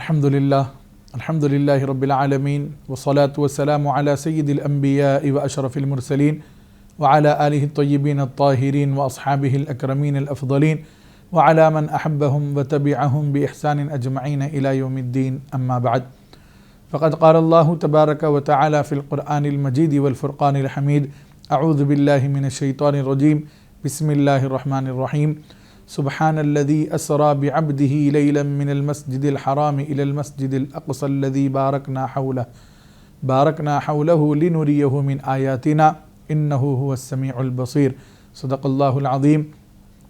الحمد لله رب العالمين والصلاة والسلام على سيد الأنبياء وأشرف المرسلين وعلى آله الطيبين الطاهرين وأصحابه الأكرمين الأفضلين وعلى من أحبهم وتبعهم بإحسان أجمعين إلى يوم الدين. أما بعد، فقد قال الله تبارك وتعالى في القرآن المجيد والفرقان الحميد: أعوذ بالله من الشيطان الرجيم، بسم الله الرحمن الرحيم. سبحان الذي أسرى بعبده ليلا من المسجد الحرام إلى المسجد الأقصى الذي باركنا حوله لنريه من آياتنا إنه هو السميع البصير. صدق الله العظيم.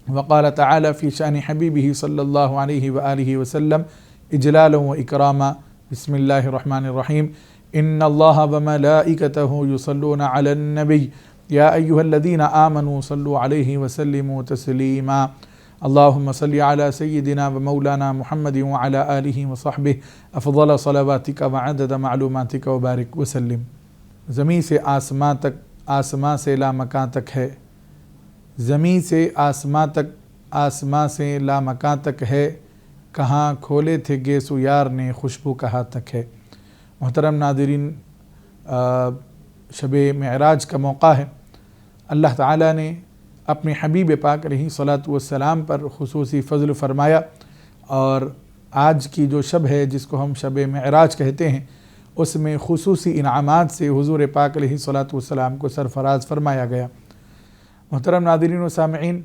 وقال تعالى في شأن حبيبه صلى الله عليه وآله وسلم إجلالا وإكراما: بسم الله الرحمن الرحيم. إن الله وملائكته يصلون على النبي يا أيها الذين آمنوا صلوا عليه وسلموا تسليما. اللهم صل على سيدنا ومولانا محمد وعلى آله وصحبه افضل صلواتك وعدد معلوماتك وبارك وسلم. زمین سے آسمان تک، آسمان سے لامکان تک ہے. زمین سے آسمان تک، آسمان سے لامکان تک ہے. کہاں کھولے تھے گیسو یار نے، خوشبو کہاں تک ہے. محترم ناظرین، شب معراج کا موقع ہے. اللہ تعالیٰ نے اپنے حبیب پاک علیہ الصلاۃ والسلام پر خصوصی فضل فرمایا، اور آج کی جو شب ہے جس کو ہم شب معراج کہتے ہیں، اس میں خصوصی انعامات سے حضور پاک علیہ الصلاۃ والسلام کو سرفراز فرمایا گیا. محترم ناظرین و سامعین،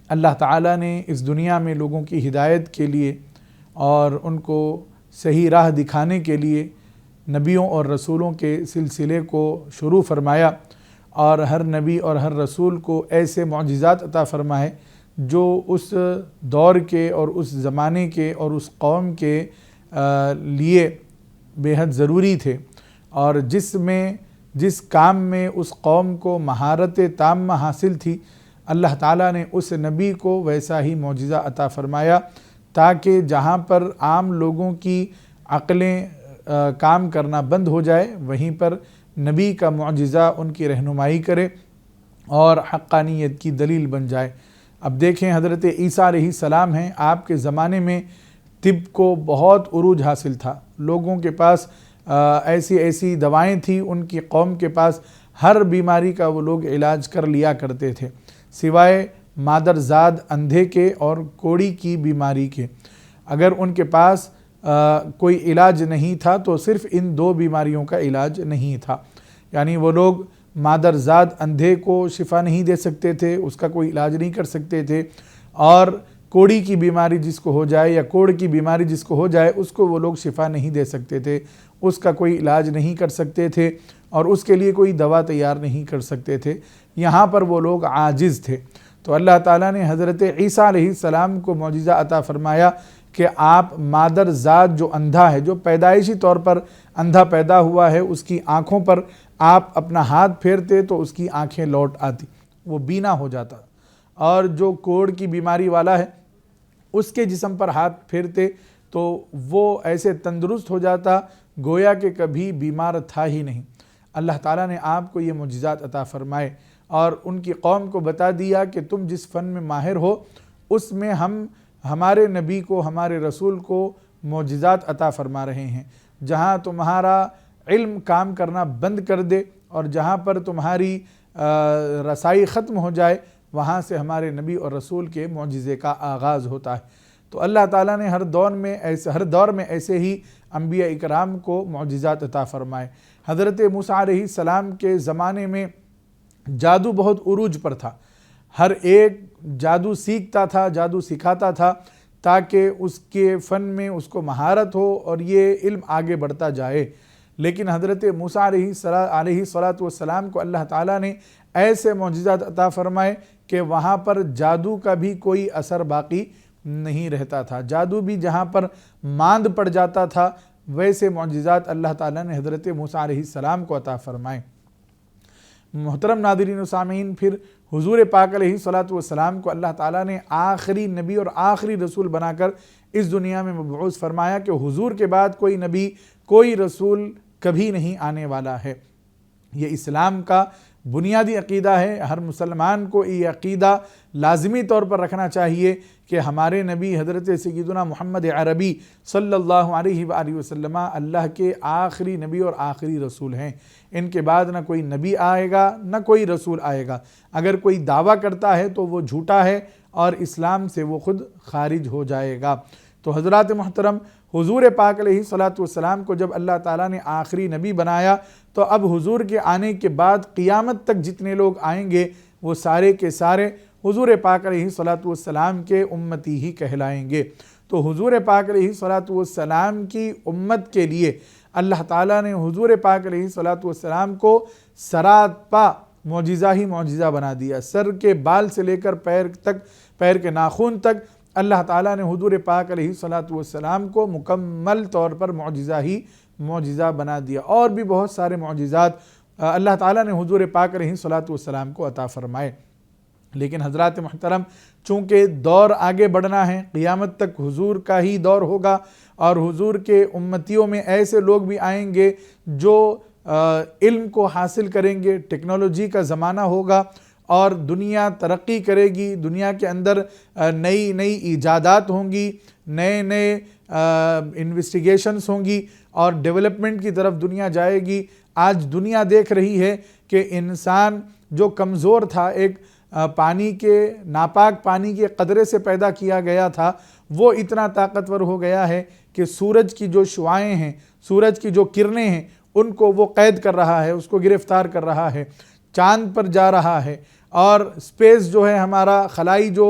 اللہ تعالیٰ نے اس دنیا میں لوگوں کی ہدایت کے لیے اور ان کو صحیح راہ دکھانے کے لیے نبیوں اور رسولوں کے سلسلے کو شروع فرمایا، اور ہر نبی اور ہر رسول کو ایسے معجزات عطا فرمائے جو اس دور کے اور اس زمانے کے اور اس قوم کے لیے بے حد ضروری تھے، اور جس کام میں اس قوم کو مہارت تامہ حاصل تھی، اللہ تعالیٰ نے اس نبی کو ویسا ہی معجزہ عطا فرمایا، تاکہ جہاں پر عام لوگوں کی عقلیں کام کرنا بند ہو جائے، وہیں پر نبی کا معجزہ ان کی رہنمائی کرے اور حقانیت کی دلیل بن جائے. اب دیکھیں، حضرت عیسیٰ علیہ السلام ہیں، آپ کے زمانے میں طب کو بہت عروج حاصل تھا. لوگوں کے پاس ایسی دوائیں تھیں، ان کی قوم کے پاس ہر بیماری کا وہ لوگ علاج کر لیا کرتے تھے، سوائے مادرزاد اندھے کے اور کوڑی کی بیماری کے. اگر ان کے پاس کوئی علاج نہیں تھا تو صرف ان دو بیماریوں کا علاج نہیں تھا. یعنی وہ لوگ مادرزاد اندھے کو شفا نہیں دے سکتے تھے، اس کا کوئی علاج نہیں کر سکتے تھے، اور کوڑی کی بیماری جس کو ہو جائے یا کوڑ کی بیماری جس کو ہو جائے اس کو وہ لوگ شفا نہیں دے سکتے تھے، اس کا کوئی علاج نہیں کر سکتے تھے، اور اس کے لیے کوئی دوا تیار نہیں کر سکتے تھے. یہاں پر وہ لوگ عاجز تھے. تو اللہ تعالیٰ نے حضرت عیسیٰ علیہ السلام کو معجزہ عطا فرمایا کہ آپ مادرزاد جو اندھا ہے، جو پیدائشی طور پر اندھا پیدا ہوا ہے، اس کی آنکھوں پر آپ اپنا ہاتھ پھیرتے تو اس کی آنکھیں لوٹ آتی، وہ بینا ہو جاتا. اور جو کوڑ کی بیماری والا ہے، اس کے جسم پر ہاتھ پھیرتے تو وہ ایسے تندرست ہو جاتا گویا کہ کبھی بیمار تھا ہی نہیں. اللہ تعالیٰ نے آپ کو یہ معجزات عطا فرمائے اور ان کی قوم کو بتا دیا کہ تم جس فن میں ماہر ہو، اس میں ہم ہمارے نبی کو، ہمارے رسول کو معجزات عطا فرما رہے ہیں. جہاں تمہارا علم کام کرنا بند کر دے اور جہاں پر تمہاری رسائی ختم ہو جائے، وہاں سے ہمارے نبی اور رسول کے معجزے کا آغاز ہوتا ہے. تو اللہ تعالیٰ نے ہر دور میں ایسے ہی انبیاء اکرام کو معجزات عطا فرمائے. حضرت موسیٰ علیہ السلام کے زمانے میں جادو بہت عروج پر تھا. ہر ایک جادو سیکھتا تھا، جادو سکھاتا تھا، تاکہ اس کے فن میں اس کو مہارت ہو اور یہ علم آگے بڑھتا جائے. لیکن حضرت موسیٰ علیہ الصلاۃ والسلام کو اللہ تعالیٰ نے ایسے معجزات عطا فرمائے کہ وہاں پر جادو کا بھی کوئی اثر باقی نہیں رہتا تھا. جادو بھی جہاں پر ماند پڑ جاتا تھا، ویسے معجزات اللہ تعالیٰ نے حضرت موسیٰ علیہ السلام کو عطا فرمائے. محترم ناظرین و سامعین، پھر حضور پاک علیہ الصلاۃ والسلام کو اللہ تعالیٰ نے آخری نبی اور آخری رسول بنا کر اس دنیا میں مبعوث فرمایا کہ حضور کے بعد کوئی نبی، کوئی رسول کبھی نہیں آنے والا ہے. یہ اسلام کا بنیادی عقیدہ ہے، ہر مسلمان کو یہ عقیدہ لازمی طور پر رکھنا چاہیے کہ ہمارے نبی حضرت سیدنا محمد عربی صلی اللہ علیہ وآلہ وسلم اللہ کے آخری نبی اور آخری رسول ہیں۔ ان کے بعد نہ کوئی نبی آئے گا نہ کوئی رسول آئے گا۔ اگر کوئی دعویٰ کرتا ہے تو وہ جھوٹا ہے اور اسلام سے وہ خود خارج ہو جائے گا۔ تو حضرات محترم، حضور پاک علیہ الصلاۃ والسلام کو جب اللہ تعالیٰ نے آخری نبی بنایا تو اب حضور کے آنے کے بعد قیامت تک جتنے لوگ آئیں گے وہ سارے کے سارے حضور پاک علیہ الصلاۃ والسلام کے امتی ہی کہلائیں گے۔ تو حضور پاک علیہ الصلاۃ والسلام کی امت کے لیے اللہ تعالیٰ نے حضور پاک علیہ الصلاۃ والسلام کو سراپا معجزہ ہی معجزہ بنا دیا۔ سر کے بال سے لے کر پیر کے ناخن تک اللہ تعالیٰ نے حضور پاک علیہ الصلاۃ والسلام کو مکمل طور پر معجزہ ہی معجزہ بنا دیا۔ اور بھی بہت سارے معجزات اللہ تعالیٰ نے حضور پاک علیہ الصلاۃ والسلام کو عطا فرمائے۔ لیکن حضرات محترم، چونکہ دور آگے بڑھنا ہے، قیامت تک حضور کا ہی دور ہوگا اور حضور کے امتیوں میں ایسے لوگ بھی آئیں گے جو علم کو حاصل کریں گے۔ ٹیکنالوجی کا زمانہ ہوگا اور دنیا ترقی کرے گی، دنیا کے اندر نئی نئی ایجادات ہوں گی، نئے انویسٹیگیشنز ہوں گی اور ڈیولپمنٹ کی طرف دنیا جائے گی۔ آج دنیا دیکھ رہی ہے کہ انسان جو کمزور تھا، ایک ناپاک پانی کے قطرے سے پیدا کیا گیا تھا، وہ اتنا طاقتور ہو گیا ہے کہ سورج کی جو شعاعیں ہیں، سورج کی جو کرنیں ہیں، ان کو وہ قید کر رہا ہے، اس کو گرفتار کر رہا ہے، چاند پر جا رہا ہے اور سپیس جو ہے ہمارا خلائی جو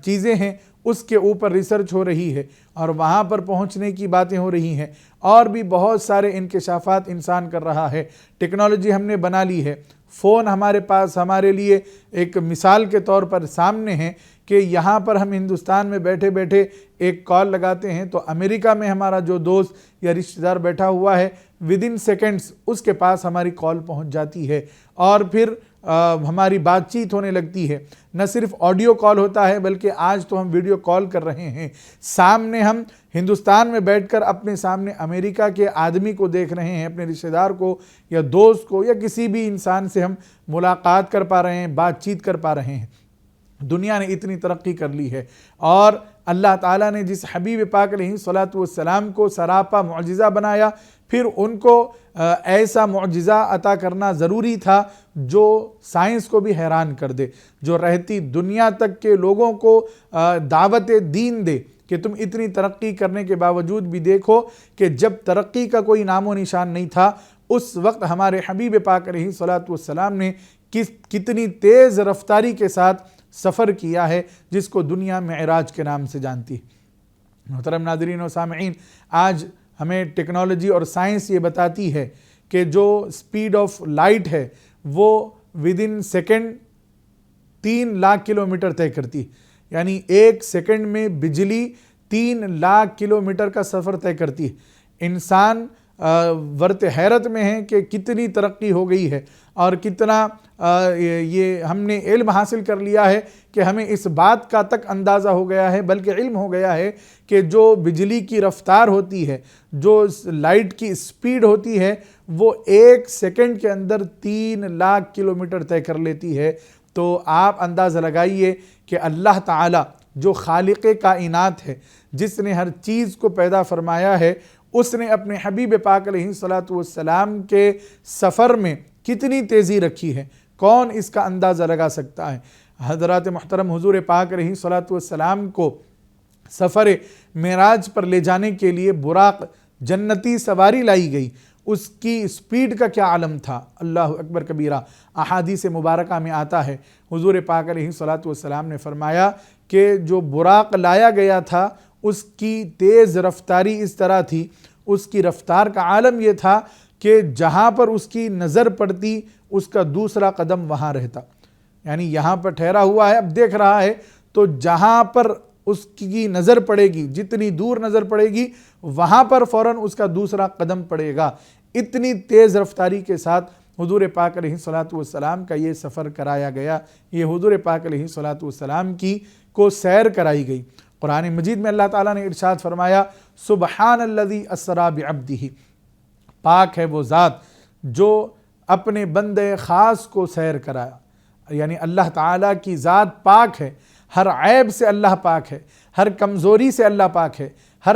چیزیں ہیں اس کے اوپر ریسرچ ہو رہی ہے اور وہاں پر پہنچنے کی باتیں ہو رہی ہیں۔ اور بھی بہت سارے انکشافات انسان کر رہا ہے۔ ٹیکنالوجی ہم نے بنا لی ہے، فون ہمارے پاس ہمارے لیے ایک مثال کے طور پر سامنے ہے کہ یہاں پر ہم ہندوستان میں بیٹھے بیٹھے ایک کال لگاتے ہیں تو امریکہ میں ہمارا جو دوست یا رشتہ دار بیٹھا ہوا ہے، ودن سیکنڈز اس کے پاس ہماری کال پہنچ جاتی ہے اور پھر ہماری بات چیت ہونے لگتی ہے۔ نہ صرف آڈیو کال ہوتا ہے بلکہ آج تو ہم ویڈیو کال کر رہے ہیں، سامنے ہم ہندوستان میں بیٹھ کر اپنے سامنے امریکہ کے آدمی کو دیکھ رہے ہیں، اپنے رشتہ دار کو یا دوست کو یا کسی بھی انسان سے ہم ملاقات کر پا رہے ہیں، بات چیت کر پا رہے ہیں۔ دنیا نے اتنی ترقی کر لی ہے اور اللہ تعالیٰ نے جس حبیب پاک علیہ الصلاۃ والسلام کو سراپا معجزہ بنایا، پھر ان کو ایسا معجزہ عطا کرنا ضروری تھا جو سائنس کو بھی حیران کر دے، جو رہتی دنیا تک کے لوگوں کو دعوت دین دے کہ تم اتنی ترقی کرنے کے باوجود بھی دیکھو کہ جب ترقی کا کوئی نام و نشان نہیں تھا اس وقت ہمارے حبیب پاک علیہ الصلاۃ والسلام نے کتنی تیز رفتاری کے ساتھ سفر کیا ہے، جس کو دنیا معراج کے نام سے جانتی ہے۔ محترم ناظرین و سامعین، آج ہمیں ٹیکنالوجی اور سائنس یہ بتاتی ہے کہ جو سپیڈ آف لائٹ ہے وہ ودن سیکنڈ 3 لاکھ کلومیٹر طے کرتی ہے، یعنی 1 سیکنڈ میں بجلی 3 لاکھ کلومیٹر کا سفر طے کرتی ہے۔ انسان ورت حیرت میں ہے کہ کتنی ترقی ہو گئی ہے اور کتنا یہ ہم نے علم حاصل کر لیا ہے کہ ہمیں اس بات کا تک اندازہ ہو گیا ہے، بلکہ علم ہو گیا ہے کہ جو بجلی کی رفتار ہوتی ہے، جو لائٹ کی سپیڈ ہوتی ہے، وہ 1 سیکنڈ کے اندر 3 لاکھ کلومیٹر طے کر لیتی ہے۔ تو آپ اندازہ لگائیے کہ اللہ تعالیٰ جو خالق کائنات ہے، جس نے ہر چیز کو پیدا فرمایا ہے، اس نے اپنے حبیب پاک علیہ الصلاۃ والسلام کے سفر میں کتنی تیزی رکھی ہے، کون اس کا اندازہ لگا سکتا ہے۔ حضرات محترم، حضور پاک علیہ الصلاۃ والسلام کو سفر معراج پر لے جانے کے لیے براق جنتی سواری لائی گئی، اس کی سپیڈ کا کیا عالم تھا، اللہ اکبر کبیرہ۔ احادیث مبارکہ میں آتا ہے، حضور پاک علیہ الصلاۃ والسلام نے فرمایا کہ جو براق لایا گیا تھا اس کی تیز رفتاری اس طرح تھی، اس کی رفتار کا عالم یہ تھا کہ جہاں پر اس کی نظر پڑتی اس کا دوسرا قدم وہاں رہتا، یعنی یہاں پر ٹھہرا ہوا ہے، اب دیکھ رہا ہے تو جہاں پر اس کی نظر پڑے گی، جتنی دور نظر پڑے گی وہاں پر فوراً اس کا دوسرا قدم پڑے گا۔ اتنی تیز رفتاری کے ساتھ حضور پاک علیہ الصلاۃ والسلام کا یہ سفر کرایا گیا، یہ حضور پاک علیہ الصلاۃ والسلام کو سیر کرائی گئی۔ قرآن مجید میں اللہ تعالیٰ نے ارشاد فرمایا، سبحان الذی اسری بعبدہ، پاک ہے وہ ذات جو اپنے بندے خاص کو سیر کرایا، یعنی اللہ تعالیٰ کی ذات پاک ہے، ہر عیب سے اللہ پاک ہے، ہر کمزوری سے اللہ پاک ہے، ہر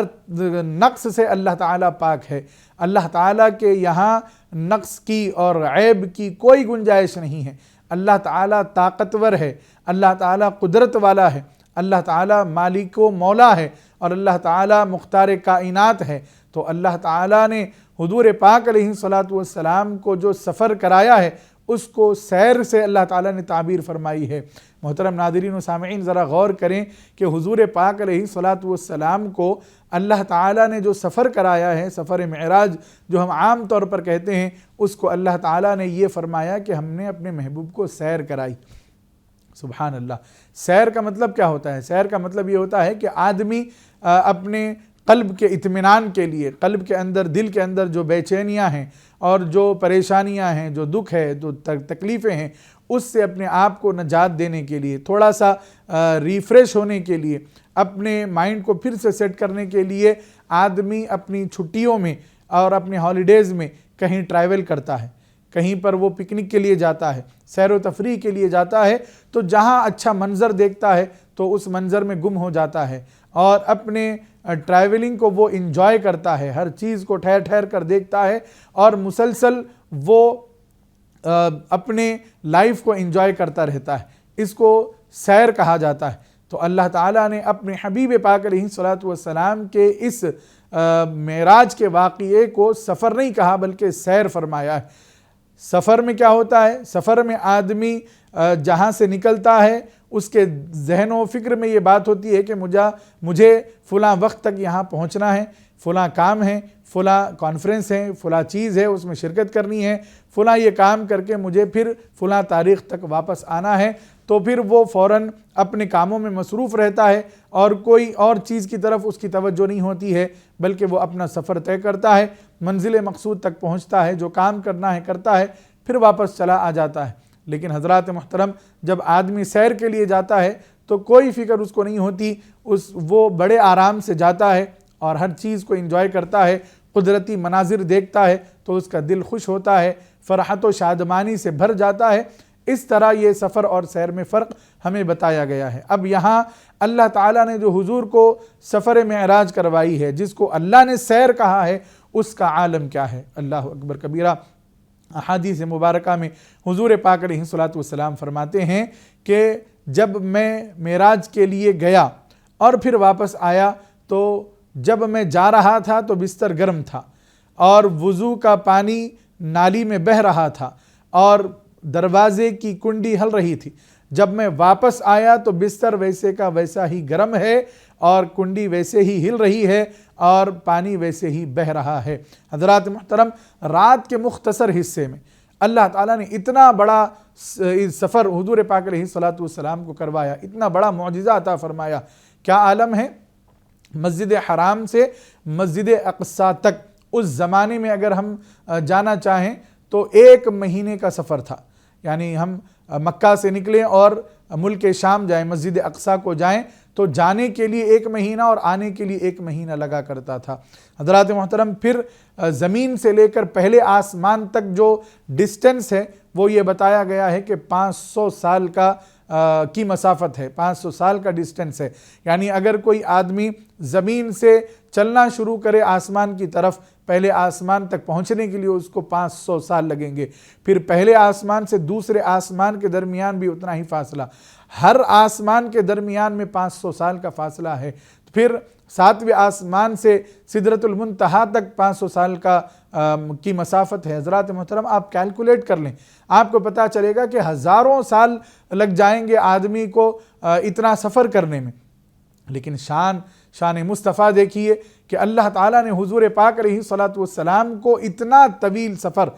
نقص سے اللہ تعالیٰ پاک ہے۔ اللہ تعالیٰ کے یہاں نقص کی اور عیب کی کوئی گنجائش نہیں ہے۔ اللہ تعالیٰ طاقتور ہے، اللہ تعالیٰ قدرت والا ہے، اللہ تعالیٰ مالک و مولا ہے، اور اللہ تعالیٰ مختار کائنات ہے۔ تو اللہ تعالیٰ نے حضور پاک علیہ الصلاۃ والسلام کو جو سفر کرایا ہے اس کو سیر سے اللہ تعالیٰ نے تعبیر فرمائی ہے۔ محترم ناظرین و سامعین، ذرا غور کریں کہ حضور پاک علیہ الصلاۃ والسلام کو اللہ تعالیٰ نے جو سفر کرایا ہے، سفر معراج جو ہم عام طور پر کہتے ہیں، اس کو اللہ تعالیٰ نے یہ فرمایا کہ ہم نے اپنے محبوب کو سیر کرائی۔ سبحان اللہ۔ سیر کا مطلب کیا ہوتا ہے؟ سیر کا مطلب یہ ہوتا ہے کہ آدمی اپنے قلب کے اطمینان کے لیے، قلب کے اندر، دل کے اندر جو بے چینیاں ہیں اور جو پریشانیاں ہیں، جو دکھ ہے، جو تکلیفیں ہیں، اس سے اپنے آپ کو نجات دینے کے لیے، تھوڑا سا ریفریش ہونے کے لیے، اپنے مائنڈ کو پھر سے سیٹ کرنے کے لیے آدمی اپنی چھٹیوں میں اور اپنے ہالیڈیز میں کہیں ٹریول کرتا ہے، کہیں پر وہ پکنک کے لیے جاتا ہے، سیر و تفریح کے لیے جاتا ہے، تو جہاں اچھا منظر دیکھتا ہے تو اس منظر میں گم ہو جاتا ہے، اور اپنے ٹریولنگ کو وہ انجوائے کرتا ہے، ہر چیز کو ٹھہر ٹھہر کر دیکھتا ہے، اور مسلسل وہ اپنے لائف کو انجوائے کرتا رہتا ہے۔ اس کو سیر کہا جاتا ہے۔ تو اللہ تعالیٰ نے اپنے حبیب پاک علیہ الصلاۃ والسلام کے اس معراج کے واقعے کو سفر نہیں کہا بلکہ سیر فرمایا ہے۔ سفر میں کیا ہوتا ہے؟ سفر میں آدمی جہاں سے نکلتا ہے اس کے ذہن و فکر میں یہ بات ہوتی ہے کہ مجھے فلاں وقت تک یہاں پہنچنا ہے، فلاں کام ہے، فلاں کانفرنس ہے، فلاں چیز ہے، اس میں شرکت کرنی ہے، فلاں یہ کام کر کے مجھے پھر فلاں تاریخ تک واپس آنا ہے۔ تو پھر وہ فوراً اپنے کاموں میں مصروف رہتا ہے اور کوئی اور چیز کی طرف اس کی توجہ نہیں ہوتی ہے، بلکہ وہ اپنا سفر طے کرتا ہے، منزل مقصود تک پہنچتا ہے، جو کام کرنا ہے کرتا ہے، پھر واپس چلا آ جاتا ہے۔ لیکن حضرات محترم، جب آدمی سیر کے لیے جاتا ہے تو کوئی فکر اس کو نہیں ہوتی، وہ بڑے آرام سے جاتا ہے اور ہر چیز کو انجوائے کرتا ہے، قدرتی مناظر دیکھتا ہے تو اس کا دل خوش ہوتا ہے، فرحت و شادمانی سے بھر جاتا ہے۔ اس طرح یہ سفر اور سیر میں فرق ہمیں بتایا گیا ہے۔ اب یہاں اللہ تعالیٰ نے جو حضور کو سفر معراج کروائی ہے، جس کو اللہ نے سیر کہا ہے، اس کا عالم کیا ہے؟ اللہ اکبر کبیرہ۔ احادیث مبارکہ میں حضور پاک علیہ الصلاۃ والسلام فرماتے ہیں کہ جب میں معراج کے لیے گیا اور پھر واپس آیا تو جب میں جا رہا تھا تو بستر گرم تھا اور وضو کا پانی نالی میں بہہ رہا تھا اور دروازے کی کنڈی ہل رہی تھی۔ جب میں واپس آیا تو بستر ویسے کا ویسا ہی گرم ہے اور کنڈی ویسے ہی ہل رہی ہے اور پانی ویسے ہی بہہ رہا ہے۔ حضرات محترم، رات کے مختصر حصے میں اللہ تعالیٰ نے اتنا بڑا سفر حضور پاک علیہ الصلاۃ والسلام کو کروایا، اتنا بڑا معجزہ عطا فرمایا۔ کیا عالم ہے؟ مسجد حرام سے مسجد اقصیٰ تک اس زمانے میں اگر ہم جانا چاہیں تو 1 مہینے کا سفر تھا، یعنی ہم مکہ سے نکلیں اور ملک شام جائیں، مسجد اقصیٰ کو جائیں تو جانے کے لیے 1 مہینہ اور آنے کے لیے 1 مہینہ لگا کرتا تھا۔ حضرات محترم، پھر زمین سے لے کر پہلے آسمان تک جو ڈسٹنس ہے وہ یہ بتایا گیا ہے کہ 500 سال کی مسافت ہے، 500 سال کا ڈسٹنس ہے۔ یعنی اگر کوئی آدمی زمین سے چلنا شروع کرے آسمان کی طرف، پہلے آسمان تک پہنچنے کے لیے اس کو 500 سال لگیں گے، پھر پہلے آسمان سے دوسرے آسمان کے درمیان بھی اتنا ہی فاصلہ، ہر آسمان کے درمیان میں 500 سال کا فاصلہ ہے، پھر 7ویں آسمان سے سدرۃ المنتہا تک 500 سال کی مسافت ہے۔ حضرات محترم، آپ کیلکولیٹ کر لیں، آپ کو پتہ چلے گا کہ ہزاروں سال لگ جائیں گے آدمی کو اتنا سفر کرنے میں۔ لیکن شان مصطفیٰ دیکھیے کہ اللہ تعالیٰ نے حضور پاک علیہ الصلاۃ والسلام کو اتنا طویل سفر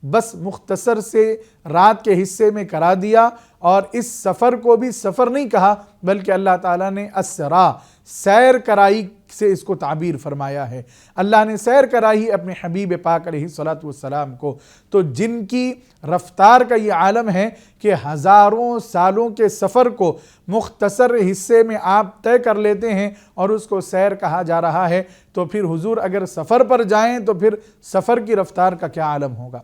بس مختصر سے رات کے حصے میں کرا دیا، اور اس سفر کو بھی سفر نہیں کہا بلکہ اللہ تعالیٰ نے اسرا، سیر کرائی سے اس کو تعبیر فرمایا ہے۔ اللہ نے سیر کرائی اپنے حبیب پاک علیہ الصلاۃ والسلام کو، تو جن کی رفتار کا یہ عالم ہے کہ ہزاروں سالوں کے سفر کو مختصر حصے میں آپ طے کر لیتے ہیں اور اس کو سیر کہا جا رہا ہے، تو پھر حضور اگر سفر پر جائیں تو پھر سفر کی رفتار کا کیا عالم ہوگا؟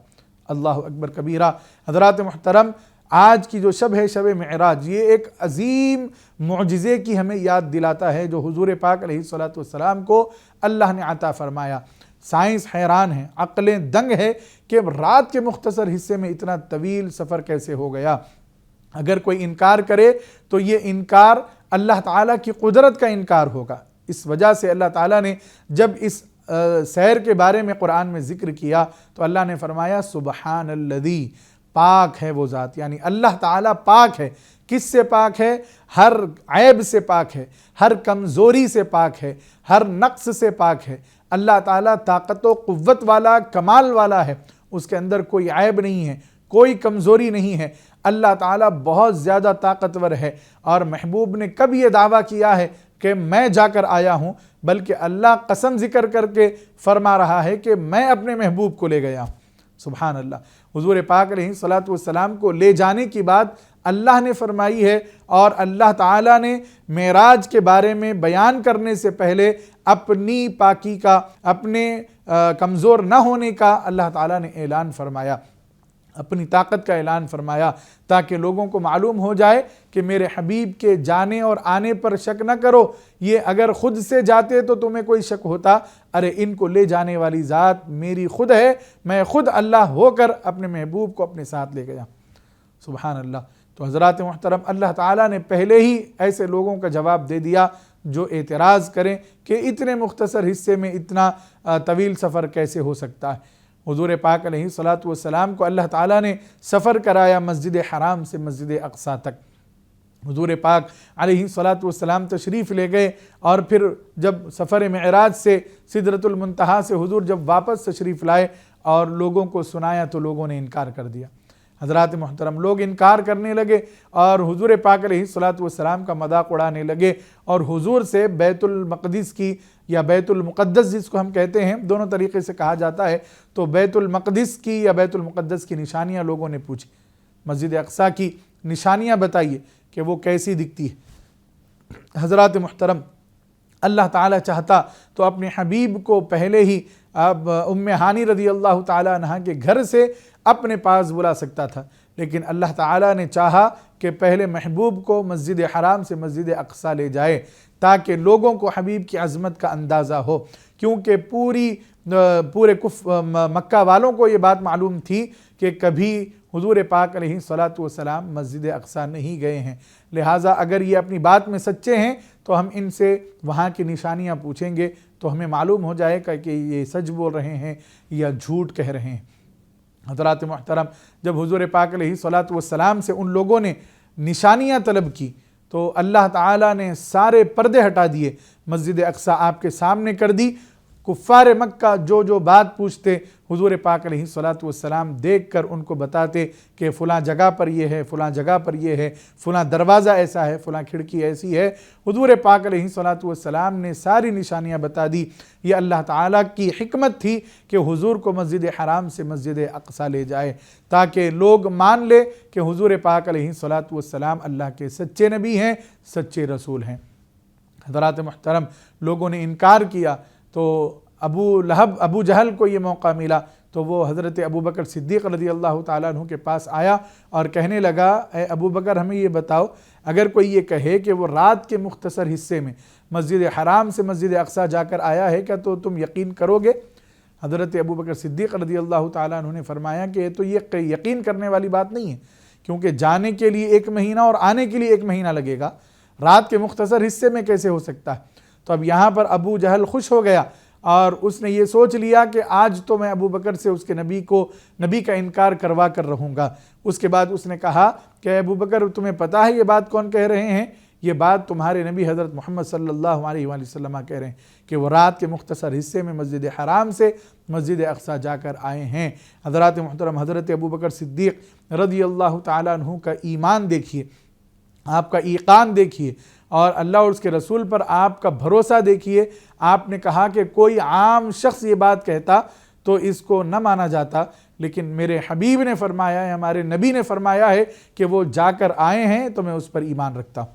اللہ اکبر کبیرہ۔ حضرات محترم، آج کی جو شب ہے شب معراج، یہ ایک عظیم معجزے کی ہمیں یاد دلاتا ہے جو حضور پاک علیہ الصلوۃ والسلام کو اللہ نے عطا فرمایا۔ سائنس حیران ہے، عقلیں دنگ ہے کہ رات کے مختصر حصے میں اتنا طویل سفر کیسے ہو گیا۔ اگر کوئی انکار کرے تو یہ انکار اللہ تعالیٰ کی قدرت کا انکار ہوگا۔ اس وجہ سے اللہ تعالیٰ نے جب اس سیر کے بارے میں قرآن میں ذکر کیا تو اللہ نے فرمایا سبحان الذی، پاک ہے وہ ذات، یعنی اللہ تعالیٰ پاک ہے۔ کس سے پاک ہے؟ ہر عیب سے پاک ہے، ہر کمزوری سے پاک ہے، ہر نقص سے پاک ہے۔ اللہ تعالیٰ طاقت و قوت والا، کمال والا ہے، اس کے اندر کوئی عیب نہیں ہے، کوئی کمزوری نہیں ہے۔ اللہ تعالیٰ بہت زیادہ طاقتور ہے، اور محبوب نے کب یہ دعویٰ کیا ہے کہ میں جا کر آیا ہوں، بلکہ اللہ قسم ذکر کر کے فرما رہا ہے کہ میں اپنے محبوب کو لے گیا ہوں۔ سبحان اللہ۔ حضور پاک علیہ الصلوۃ والسلام کو لے جانے کی بات اللہ نے فرمائی ہے، اور اللہ تعالیٰ نے معراج کے بارے میں بیان کرنے سے پہلے اپنی پاکی کا، اپنے کمزور نہ ہونے کا اللہ تعالیٰ نے اعلان فرمایا، اپنی طاقت کا اعلان فرمایا، تاکہ لوگوں کو معلوم ہو جائے کہ میرے حبیب کے جانے اور آنے پر شک نہ کرو۔ یہ اگر خود سے جاتے تو تمہیں کوئی شک ہوتا، ارے ان کو لے جانے والی ذات میری خود ہے، میں خود اللہ ہو کر اپنے محبوب کو اپنے ساتھ لے گیا۔ سبحان اللہ۔ تو حضرات محترم، اللہ تعالیٰ نے پہلے ہی ایسے لوگوں کا جواب دے دیا جو اعتراض کریں کہ اتنے مختصر حصے میں اتنا طویل سفر کیسے ہو سکتا ہے۔ حضور پاک علیہ الصلوۃ والسلام کو اللہ تعالیٰ نے سفر کرایا مسجد حرام سے مسجد اقصیٰ تک۔ حضور پاک علیہ الصلوۃ والسلام تشریف لے گئے، اور پھر جب سفر معراج سے سدرۃ المنتہا سے حضور جب واپس تشریف لائے اور لوگوں کو سنایا تو لوگوں نے انکار کر دیا۔ حضرات محترم، لوگ انکار کرنے لگے اور حضور پاک علیہ الصلوۃ والسلام کا مذاق اڑانے لگے، اور حضور سے بیت المقدس کی یا بیت المقدس جس کو ہم کہتے ہیں، دونوں طریقے سے کہا جاتا ہے، تو بیت المقدس کی یا بیت المقدس کی نشانیاں لوگوں نے پوچھی۔ مسجد اقصیٰ کی نشانیاں بتائیے کہ وہ کیسی دکھتی ہے۔ حضرات محترم، اللہ تعالیٰ چاہتا تو اپنے حبیب کو پہلے ہی اب ام ہانی رضی اللہ تعالیٰ عنہ کے گھر سے اپنے پاس بلا سکتا تھا، لیکن اللہ تعالیٰ نے چاہا کہ پہلے محبوب کو مسجد حرام سے مسجد اقصیٰ لے جائے، تاکہ لوگوں کو حبیب کی عظمت کا اندازہ ہو، کیونکہ پورے مکہ والوں کو یہ بات معلوم تھی کہ کبھی حضور پاک علیہ الصلوۃ والسلام مسجد اقصیٰ نہیں گئے ہیں، لہٰذا اگر یہ اپنی بات میں سچے ہیں تو ہم ان سے وہاں کی نشانیاں پوچھیں گے تو ہمیں معلوم ہو جائے گا کہ یہ سچ بول رہے ہیں یا جھوٹ کہہ رہے ہیں۔ حضرات محترم، جب حضور پاک علیہ الصلوۃ والسلام سے ان لوگوں نے نشانیاں طلب کی تو اللہ تعالیٰ نے سارے پردے ہٹا دیے، مسجد اقصیٰ آپ کے سامنے کر دی۔ کفار مکہ جو بات پوچھتے حضور پاک علیہ الصلوۃ والسلام دیکھ کر ان کو بتاتے کہ فلاں جگہ پر یہ ہے، فلاں جگہ پر یہ ہے، فلاں دروازہ ایسا ہے، فلاں کھڑکی ایسی ہے۔ حضور پاک علیہ الصلوۃ والسلام نے ساری نشانیاں بتا دی۔ یہ اللہ تعالیٰ کی حکمت تھی کہ حضور کو مسجد حرام سے مسجد اقصیٰ لے جائے، تاکہ لوگ مان لے کہ حضور پاک علیہ الصلوۃ والسلام اللہ کے سچے نبی ہیں، سچے رسول ہیں۔ حضرات محترم، لوگوں نے انکار کیا تو ابو جہل کو یہ موقع ملا تو وہ حضرت ابو بکر صدیق رضی اللہ تعالیٰ عنہ کے پاس آیا اور کہنے لگا، اے ابو بکر ہمیں یہ بتاؤ، اگر کوئی یہ کہے کہ وہ رات کے مختصر حصے میں مسجد حرام سے مسجد اقصیٰ جا کر آیا ہے، کیا تو تم یقین کرو گے؟ حضرت ابو بکر صدیق رضی اللہ تعالیٰ عنہ نے فرمایا کہ تو یہ یقین کرنے والی بات نہیں ہے، کیونکہ جانے کے لیے 1 مہینہ اور آنے کے لیے 1 مہینہ لگے گا، رات کے مختصر حصے میں کیسے ہو سکتا ہے؟ تو اب یہاں پر ابو جہل خوش ہو گیا اور اس نے یہ سوچ لیا کہ آج تو میں ابو بکر سے اس کے نبی کا انکار کروا کر رہوں گا۔ اس کے بعد اس نے کہا کہ ابو بکر، تمہیں پتہ ہے یہ بات کون کہہ رہے ہیں؟ یہ بات تمہارے نبی حضرت محمد صلی اللہ علیہ وآلہ وسلم کہہ رہے ہیں کہ وہ رات کے مختصر حصے میں مسجد حرام سے مسجد اقصیٰ جا کر آئے ہیں۔ حضرات محترم، حضرت ابو بکر صدیق رضی اللہ تعالیٰ عنہ کا ایمان دیکھیے، آپ کا ایقان دیکھیے، اور اللہ اور اس کے رسول پر آپ کا بھروسہ دیکھیے۔ آپ نے کہا کہ کوئی عام شخص یہ بات کہتا تو اس کو نہ مانا جاتا، لیکن میرے حبیب نے فرمایا ہے، ہمارے نبی نے فرمایا ہے کہ وہ جا کر آئے ہیں تو میں اس پر ایمان رکھتا ہوں،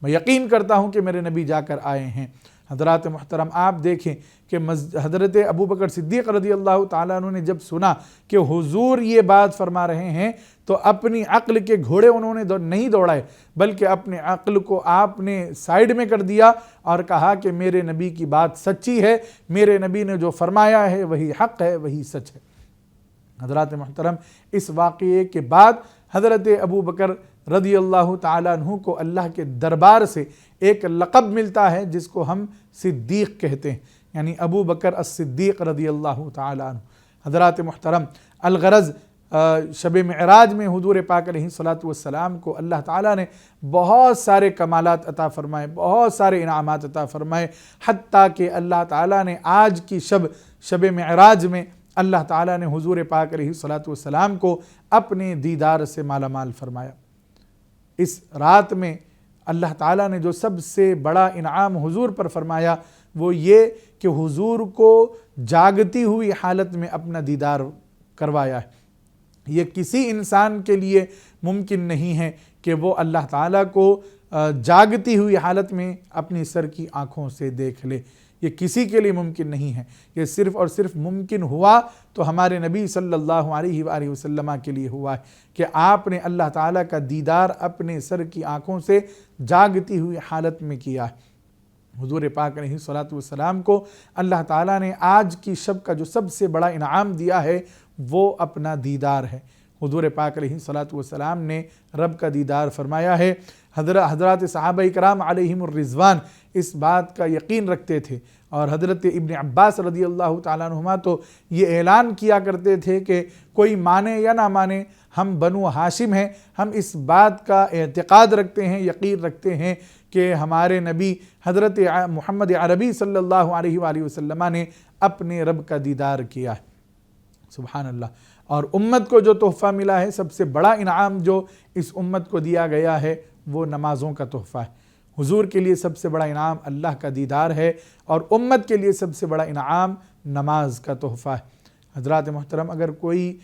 میں یقین کرتا ہوں کہ میرے نبی جا کر آئے ہیں۔ حضرات محترم آپ دیکھیں کہ حضرت ابو بکر صدیق رضی اللہ تعالیٰ عنہ نے جب سنا کہ حضور یہ بات فرما رہے ہیں تو اپنی عقل کے گھوڑے انہوں نے نہیں دوڑائے، بلکہ اپنے عقل کو آپ نے سائیڈ میں کر دیا اور کہا کہ میرے نبی کی بات سچی ہے، میرے نبی نے جو فرمایا ہے وہی حق ہے، وہی سچ ہے۔ حضرات محترم، اس واقعے کے بعد حضرت ابو بکر رضی اللہ تعالیٰ عنہ کو اللہ کے دربار سے ایک لقب ملتا ہے جس کو ہم صدیق کہتے ہیں، یعنی ابو بکر الصدیق رضی اللہ تعالیٰ عنہ۔ حضرات محترم، الغرض شب معراج میں حضور پاک علیہ الصلاۃ والسلام کو اللہ تعالیٰ نے بہت سارے کمالات عطا فرمائے، بہت سارے انعامات عطا فرمائے، حتیٰ کہ اللہ تعالیٰ نے آج کی شب معراج میں اللہ تعالیٰ نے حضور پاک علیہ الصلاۃ والسلام کو اپنے دیدار سے مالا مال فرمایا۔ اس رات میں اللہ تعالیٰ نے جو سب سے بڑا انعام حضور پر فرمایا وہ یہ کہ حضور کو جاگتی ہوئی حالت میں اپنا دیدار کروایا ہے۔ یہ کسی انسان کے لیے ممکن نہیں ہے کہ وہ اللہ تعالیٰ کو جاگتی ہوئی حالت میں اپنی سر کی آنکھوں سے دیکھ لے، یہ کسی کے لیے ممکن نہیں ہے۔ یہ صرف اور صرف ممکن ہوا تو ہمارے نبی صلی اللہ علیہ وآلہ وسلم کے لیے ہوا ہے کہ آپ نے اللہ تعالیٰ کا دیدار اپنے سر کی آنکھوں سے جاگتی ہوئی حالت میں کیا ہے۔ حضور پاک علیہ الصلاۃ والسلام کو اللہ تعالیٰ نے آج کی شب کا جو سب سے بڑا انعام دیا ہے وہ اپنا دیدار ہے۔ حضور پاک علیہ الصلاۃ والسلام نے رب کا دیدار فرمایا ہے۔ حضرات صحابہ کرام علیہم الرضوان اس بات کا یقین رکھتے تھے، اور حضرت ابن عباس رضی اللہ تعالیٰ عنہما تو یہ اعلان کیا کرتے تھے کہ کوئی مانے یا نہ مانے ہم بنو ہاشم ہیں، ہم اس بات کا اعتقاد رکھتے ہیں، یقین رکھتے ہیں کہ ہمارے نبی حضرت محمد عربی صلی اللہ علیہ وآلہ وسلم نے اپنے رب کا دیدار کیا ہے۔ سبحان اللہ۔ اور امت کو جو تحفہ ملا ہے، سب سے بڑا انعام جو اس امت کو دیا گیا ہے وہ نمازوں کا تحفہ ہے۔ حضور کے لیے سب سے بڑا انعام اللہ کا دیدار ہے، اور امت کے لیے سب سے بڑا انعام نماز کا تحفہ ہے۔ حضرات محترم، اگر کوئی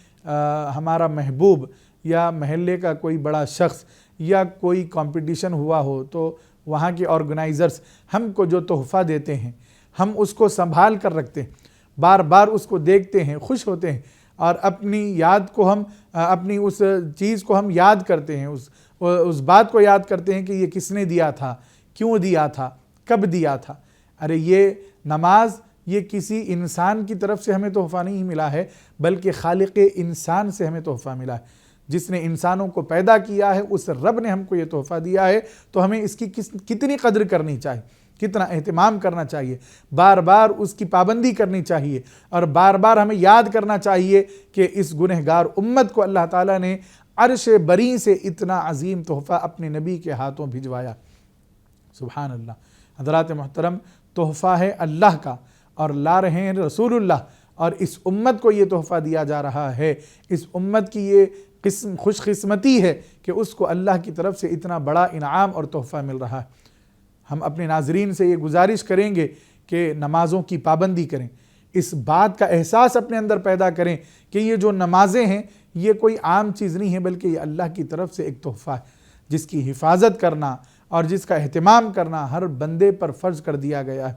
ہمارا محبوب یا محلے کا کوئی بڑا شخص یا کوئی کمپٹیشن ہوا ہو تو وہاں کے آرگنائزرز ہم کو جو تحفہ دیتے ہیں ہم اس کو سنبھال کر رکھتے ہیں، بار بار اس کو دیکھتے ہیں، خوش ہوتے ہیں، اور اپنی یاد کو ہم اپنی اس چیز کو ہم یاد کرتے ہیں، اس بات کو یاد کرتے ہیں کہ یہ کس نے دیا تھا، کیوں دیا تھا، کب دیا تھا۔ ارے یہ نماز یہ کسی انسان کی طرف سے ہمیں تحفہ نہیں ملا ہے، بلکہ خالق انسان سے ہمیں تحفہ ملا ہے۔ جس نے انسانوں کو پیدا کیا ہے اس رب نے ہم کو یہ تحفہ دیا ہے، تو ہمیں اس کی کتنی قدر کرنی چاہیے، کتنا اہتمام کرنا چاہیے، بار بار اس کی پابندی کرنی چاہیے، اور بار بار ہمیں یاد کرنا چاہیے کہ اس گنہگار امت کو اللہ تعالیٰ نے عرش بری سے اتنا عظیم تحفہ اپنے نبی کے ہاتھوں بھجوایا۔ سبحان اللہ۔ حضرات محترم، تحفہ ہے اللہ کا اور لا رہے ہیں رسول اللہ، اور اس امت کو یہ تحفہ دیا جا رہا ہے۔ اس امت کی یہ خوش قسمتی ہے کہ اس کو اللہ کی طرف سے اتنا بڑا انعام اور تحفہ مل رہا ہے۔ ہم اپنے ناظرین سے یہ گزارش کریں گے کہ نمازوں کی پابندی کریں، اس بات کا احساس اپنے اندر پیدا کریں کہ یہ جو نمازیں ہیں یہ کوئی عام چیز نہیں ہے، بلکہ یہ اللہ کی طرف سے ایک تحفہ ہے جس کی حفاظت کرنا اور جس کا اہتمام کرنا ہر بندے پر فرض کر دیا گیا ہے،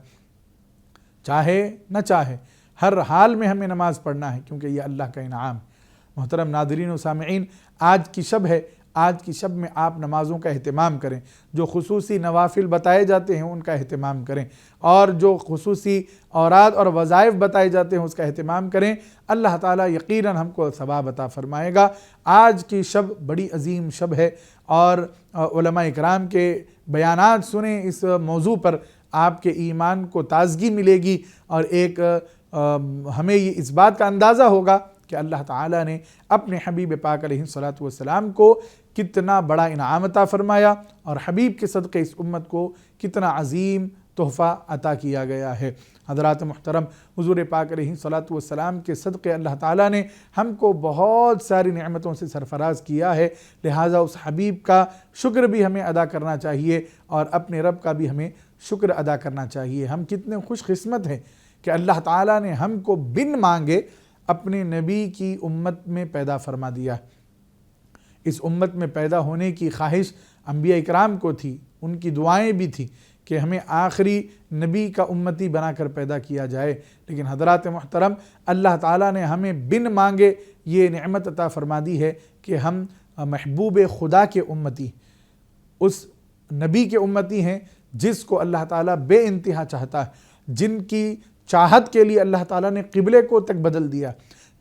چاہے نہ چاہے ہر حال میں ہمیں نماز پڑھنا ہے، کیونکہ یہ اللہ کا انعام ہے۔ محترم ناظرین و سامعین، آج کی شب ہے، آج کی شب میں آپ نمازوں کا اہتمام کریں، جو خصوصی نوافل بتائے جاتے ہیں ان کا اہتمام کریں، اور جو خصوصی اوراد اور وظائف بتائے جاتے ہیں اس کا اہتمام کریں۔ اللہ تعالیٰ یقیناً ہم کو ثواب عطا فرمائے گا۔ آج کی شب بڑی عظیم شب ہے، اور علماء اکرام کے بیانات سنیں اس موضوع پر، آپ کے ایمان کو تازگی ملے گی، اور ایک ہمیں یہ اس بات کا اندازہ ہوگا کہ اللہ تعالیٰ نے اپنے حبیب پاک علیہ الصلاۃ والسلام کو کتنا بڑا انعام عطا فرمایا، اور حبیب کے صدقے اس امت کو کتنا عظیم تحفہ عطا کیا گیا ہے۔ حضرات محترم، حضور پاک علیہ الصلاۃ والسلام کے صدقے اللہ تعالیٰ نے ہم کو بہت ساری نعمتوں سے سرفراز کیا ہے، لہٰذا اس حبیب کا شکر بھی ہمیں ادا کرنا چاہیے، اور اپنے رب کا بھی ہمیں شکر ادا کرنا چاہیے۔ ہم کتنے خوش قسمت ہیں کہ اللہ تعالیٰ نے ہم کو بن مانگے اپنے نبی کی امت میں پیدا فرما دیا۔ اس امت میں پیدا ہونے کی خواہش انبیاء اکرام کو تھی، ان کی دعائیں بھی تھی کہ ہمیں آخری نبی کا امتی بنا کر پیدا کیا جائے، لیکن حضرات محترم اللہ تعالیٰ نے ہمیں بن مانگے یہ نعمت عطا فرما دی ہے کہ ہم محبوب خدا کے امتی، اس نبی کے امتی ہیں جس کو اللہ تعالیٰ بے انتہا چاہتا ہے، جن کی چاہت کے لیے اللہ تعالیٰ نے قبلے کو تک بدل دیا،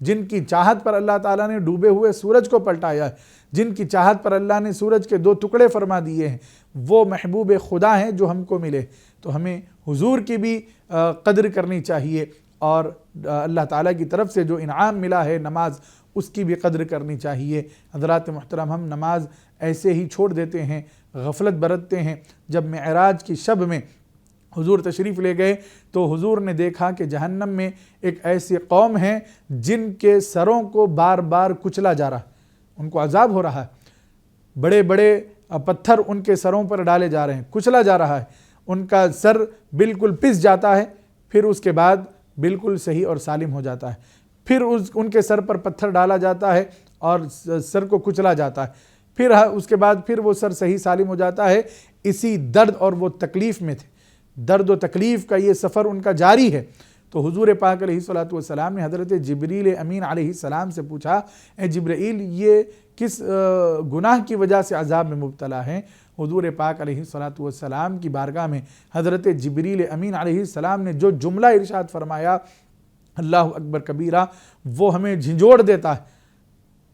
جن کی چاہت پر اللہ تعالیٰ نے ڈوبے ہوئے سورج کو پلٹایا، جن کی چاہت پر اللہ نے سورج کے 2 ٹکڑے فرما دیے ہیں، وہ محبوب خدا ہیں جو ہم کو ملے۔ تو ہمیں حضور کی بھی قدر کرنی چاہیے، اور اللہ تعالیٰ کی طرف سے جو انعام ملا ہے نماز، اس کی بھی قدر کرنی چاہیے۔ حضرات محترم، ہم نماز ایسے ہی چھوڑ دیتے ہیں، غفلت برتتے ہیں۔ جب معراج کی شب میں حضور تشریف لے گئے تو حضور نے دیکھا کہ جہنم میں ایک ایسی قوم ہے جن کے سروں کو بار بار کچلا جا رہا ہے، ان کو عذاب ہو رہا ہے، بڑے بڑے پتھر ان کے سروں پر ڈالے جا رہے ہیں، کچلا جا رہا ہے، ان کا سر بالکل پس جاتا ہے، پھر اس کے بعد بالکل صحیح اور سالم ہو جاتا ہے، پھر ان کے سر پر پتھر ڈالا جاتا ہے اور سر کو کچلا جاتا ہے، پھر اس کے بعد پھر وہ سر صحیح سالم ہو جاتا ہے۔ اسی درد اور وہ تکلیف میں تھے، درد و تکلیف کا یہ سفر ان کا جاری ہے۔ تو حضور پاک علیہ الصلوۃ والسلام نے حضرت جبریل امین علیہ السلام سے پوچھا، اے جبرائیل، یہ کس گناہ کی وجہ سے عذاب میں مبتلا ہیں؟ حضور پاک علیہ الصلوۃ والسلام کی بارگاہ میں حضرت جبریل امین علیہ السلام نے جو جملہ ارشاد فرمایا، اللہ اکبر کبیرہ، وہ ہمیں جھنجھوڑ دیتا ہے۔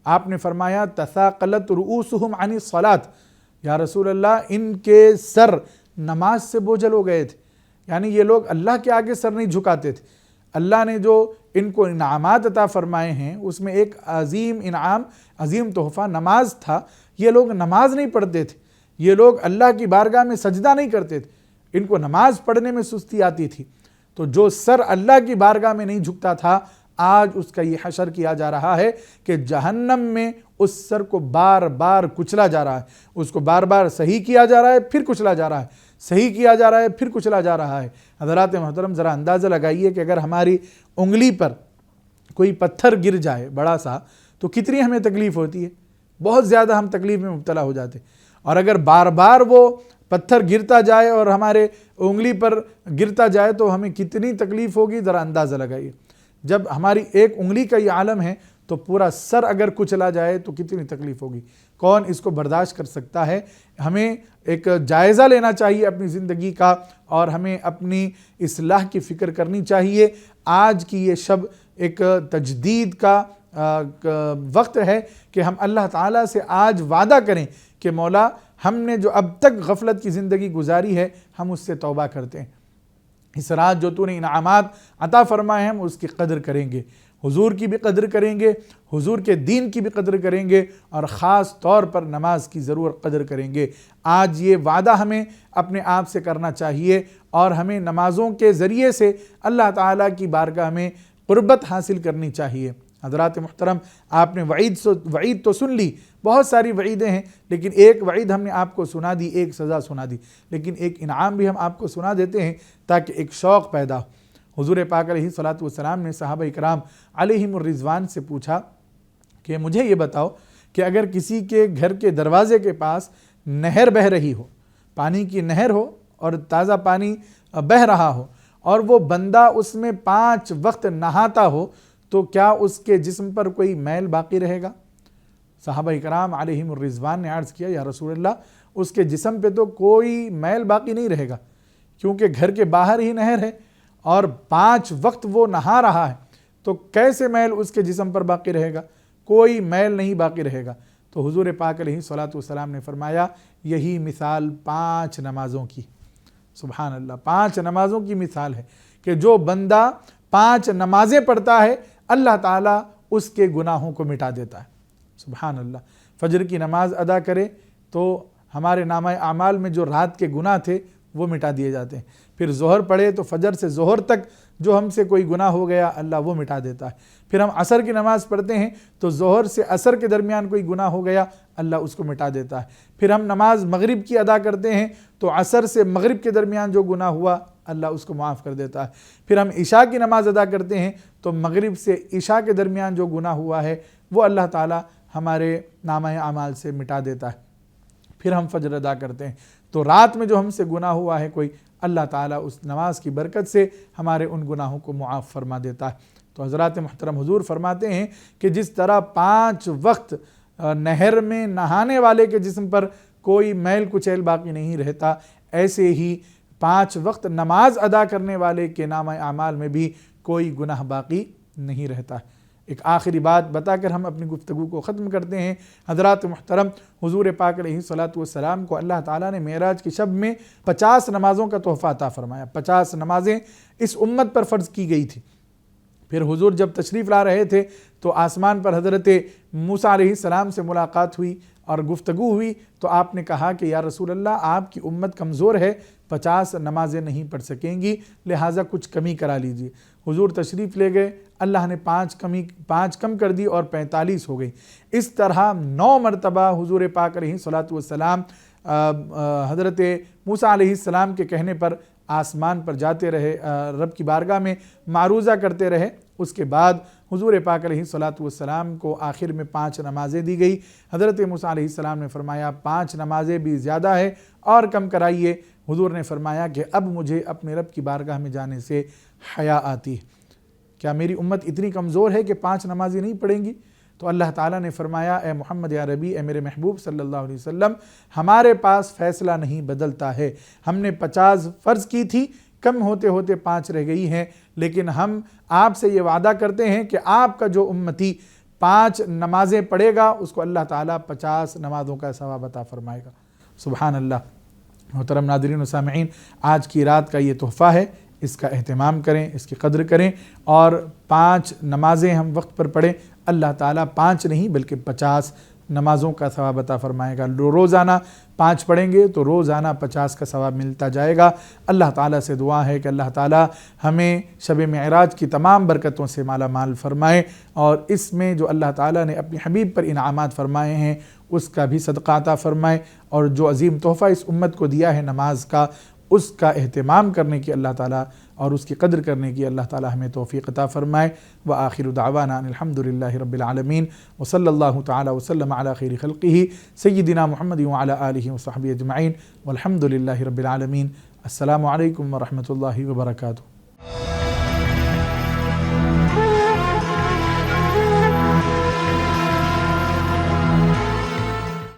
آپ نے فرمایا، تثاقلت رؤوسہم عن الصلاۃ، یا رسول اللہ، ان کے سر نماز سے بوجھل ہو گئے تھے، یعنی یہ لوگ اللہ کے آگے سر نہیں جھکاتے تھے۔ اللہ نے جو ان کو انعامات عطا فرمائے ہیں اس میں ایک عظیم انعام، عظیم تحفہ نماز تھا۔ یہ لوگ نماز نہیں پڑھتے تھے، یہ لوگ اللہ کی بارگاہ میں سجدہ نہیں کرتے تھے، ان کو نماز پڑھنے میں سستی آتی تھی۔ تو جو سر اللہ کی بارگاہ میں نہیں جھکتا تھا، آج اس کا یہ حشر کیا جا رہا ہے کہ جہنم میں اس سر کو بار بار کچلا جا رہا ہے، اس کو بار بار صحیح کیا جا رہا ہے، پھر کچلا جا رہا ہے، صحیح کیا جا رہا ہے، پھر کچلا جا رہا ہے۔ حضرات محترم، ذرا اندازہ لگائیے کہ اگر ہماری انگلی پر کوئی پتھر گر جائے بڑا سا تو کتنی ہمیں تکلیف ہوتی ہے، بہت زیادہ ہم تکلیف میں مبتلا ہو جاتے، اور اگر بار بار وہ پتھر گرتا جائے اور ہمارے انگلی پر گرتا جائے تو ہمیں کتنی تکلیف ہوگی، ذرا اندازہ لگائیے۔ جب ہماری ایک انگلی کا یہ عالم ہے تو پورا سر اگر کچلا جائے تو کتنی تکلیف ہوگی، کون اس کو برداشت کر سکتا ہے؟ ہمیں ایک جائزہ لینا چاہیے اپنی زندگی کا، اور ہمیں اپنی اصلاح کی فکر کرنی چاہیے۔ آج کی یہ شب ایک تجدید کا وقت ہے کہ ہم اللہ تعالیٰ سے آج وعدہ کریں کہ مولا، ہم نے جو اب تک غفلت کی زندگی گزاری ہے ہم اس سے توبہ کرتے ہیں، اس رات جو تو نے انعامات عطا فرمائے ہیں ہم اس کی قدر کریں گے، حضور کی بھی قدر کریں گے، حضور کے دین کی بھی قدر کریں گے، اور خاص طور پر نماز کی ضرور قدر کریں گے۔ آج یہ وعدہ ہمیں اپنے آپ سے کرنا چاہیے، اور ہمیں نمازوں کے ذریعے سے اللہ تعالیٰ کی بارگاہ میں قربت حاصل کرنی چاہیے۔ حضرات محترم، آپ نے وعید تو سن لی، بہت ساری وعیدیں ہیں، لیکن ایک وعید ہم نے آپ کو سنا دی، ایک سزا سنا دی، لیکن ایک انعام بھی ہم آپ کو سنا دیتے ہیں تاکہ ایک شوق پیدا ہو۔ حضور پاک علیہ الصلوۃ والسلام نے صحابہ کرام علیہم الرضوان سے پوچھا کہ مجھے یہ بتاؤ کہ اگر کسی کے گھر کے دروازے کے پاس نہر بہہ رہی ہو، پانی کی نہر ہو اور تازہ پانی بہہ رہا ہو، اور وہ بندہ اس میں 5 وقت نہاتا ہو، تو کیا اس کے جسم پر کوئی میل باقی رہے گا؟ صحابہ کرام علیہم الرضوان نے عرض کیا، یا رسول اللہ، اس کے جسم پہ تو کوئی میل باقی نہیں رہے گا، کیونکہ گھر کے باہر ہی نہر ہے اور 5 وقت وہ نہا رہا ہے، تو کیسے میل اس کے جسم پر باقی رہے گا؟ کوئی میل نہیں باقی رہے گا۔ تو حضور پاک علیہ الصلوۃ والسلام نے فرمایا، یہی مثال 5 نمازوں کی، سبحان اللہ، 5 نمازوں کی مثال ہے کہ جو بندہ 5 نمازیں پڑھتا ہے اللہ تعالیٰ اس کے گناہوں کو مٹا دیتا ہے۔ سبحان اللہ، فجر کی نماز ادا کرے تو ہمارے نامہ اعمال میں جو رات کے گناہ تھے وہ مٹا دیے جاتے ہیں، پھر ظہر پڑھے تو فجر سے ظہر تک جو ہم سے کوئی گناہ ہو گیا اللہ وہ مٹا دیتا ہے، پھر ہم عصر کی نماز پڑھتے ہیں تو ظہر سے عصر کے درمیان کوئی گناہ ہو گیا اللہ اس کو مٹا دیتا ہے، پھر ہم نماز مغرب کی ادا کرتے ہیں تو عصر سے مغرب کے درمیان جو گناہ ہوا اللہ اس کو معاف کر دیتا ہے، پھر ہم عشاء کی نماز ادا کرتے ہیں تو مغرب سے عشاء کے درمیان جو گناہ ہوا ہے وہ اللہ تعالی ہمارے نامہ اعمال سے مٹا دیتا ہے، پھر ہم فجر ادا کرتے ہیں۔ تو رات میں جو ہم سے گناہ ہوا ہے کوئی، اللہ تعالیٰ اس نماز کی برکت سے ہمارے ان گناہوں کو معاف فرما دیتا ہے۔ تو حضرات محترم، حضور فرماتے ہیں کہ جس طرح 5 وقت نہر میں نہانے والے کے جسم پر کوئی میل کچیل باقی نہیں رہتا، ایسے ہی 5 وقت نماز ادا کرنے والے کے نامہ اعمال میں بھی کوئی گناہ باقی نہیں رہتا۔ ایک آخری بات بتا کر ہم اپنی گفتگو کو ختم کرتے ہیں۔ حضرات محترم، حضور پاک علیہ الصلاۃ والسلام کو اللہ تعالیٰ نے معراج کی شب میں 50 نمازوں کا تحفہ عطا فرمایا۔ 50 نمازیں اس امت پر فرض کی گئی تھی۔ پھر حضور جب تشریف لا رہے تھے تو آسمان پر حضرت موسیٰ علیہ السلام سے ملاقات ہوئی اور گفتگو ہوئی، تو آپ نے کہا کہ یا رسول اللہ، آپ کی امت کمزور ہے، 50 نمازیں نہیں پڑھ سکیں گی، لہٰذا کچھ کمی کرا لیجیے۔ حضور تشریف لے گئے، اللہ نے 5 کم کر دی اور 45 ہو گئی۔ اس طرح 9 مرتبہ حضور پاک علیہ الصلاۃ والسلام حضرت موسیٰ علیہ السلام کے کہنے پر آسمان پر جاتے رہے، رب کی بارگاہ میں معروضہ کرتے رہے۔ اس کے بعد حضور پاک علیہ الصلاۃ والسلام کو آخر میں 5 نمازیں دی گئی۔ حضرت موسیٰ علیہ السلام نے فرمایا 5 نمازیں بھی زیادہ ہے اور کم کرائیے۔ حضور نے فرمایا کہ اب مجھے اپنے رب کی بارگاہ میں جانے سے حیا آتی ہے۔ کیا میری امت اتنی کمزور ہے کہ 5 نمازیں نہیں پڑھیں گی؟ تو اللہ تعالیٰ نے فرمایا اے محمد یا ربی، اے میرے محبوب صلی اللہ علیہ وسلم، ہمارے پاس فیصلہ نہیں بدلتا ہے۔ ہم نے 50 فرض کی تھی، کم ہوتے ہوتے 5 رہ گئی ہیں، لیکن ہم آپ سے یہ وعدہ کرتے ہیں کہ آپ کا جو امتی 5 نمازیں پڑھے گا اس کو اللہ تعالیٰ 50 نمازوں کا ثواب عطا فرمائے گا۔ سبحان اللہ۔ محترم ناظرین و سامعین، آج کی رات کا یہ تحفہ ہے، اس کا اہتمام کریں، اس کی قدر کریں اور 5 نمازیں ہم وقت پر پڑھیں۔ اللہ تعالیٰ 5 نہیں بلکہ 50 نمازوں کا ثواب عطا فرمائے گا۔ روزانہ 5 پڑھیں گے تو روزانہ 50 کا ثواب ملتا جائے گا۔ اللہ تعالیٰ سے دعا ہے کہ اللہ تعالیٰ ہمیں شب معراج کی تمام برکتوں سے مالا مال فرمائے، اور اس میں جو اللہ تعالیٰ نے اپنی حبیب پر انعامات فرمائے ہیں اس کا بھی صدقہ عطا فرمائے، اور جو عظیم تحفہ اس امت کو دیا ہے نماز کا، اس کا اہتمام کرنے کی اللہ تعالیٰ اور اس کی قدر کرنے کی اللہ تعالیٰ ہمیں توفیق عطا فرمائے۔ وآخر دعوانا ان الحمدللہ رب العالمین، وصلی اللہ تعالی وسلم علی خیر خلقہ سیدنا محمد وعلی آلہ وصحبہ اجمعین، والحمدللہ رب العالمین۔ السلام علیکم ورحمۃ اللہ وبرکاتہ۔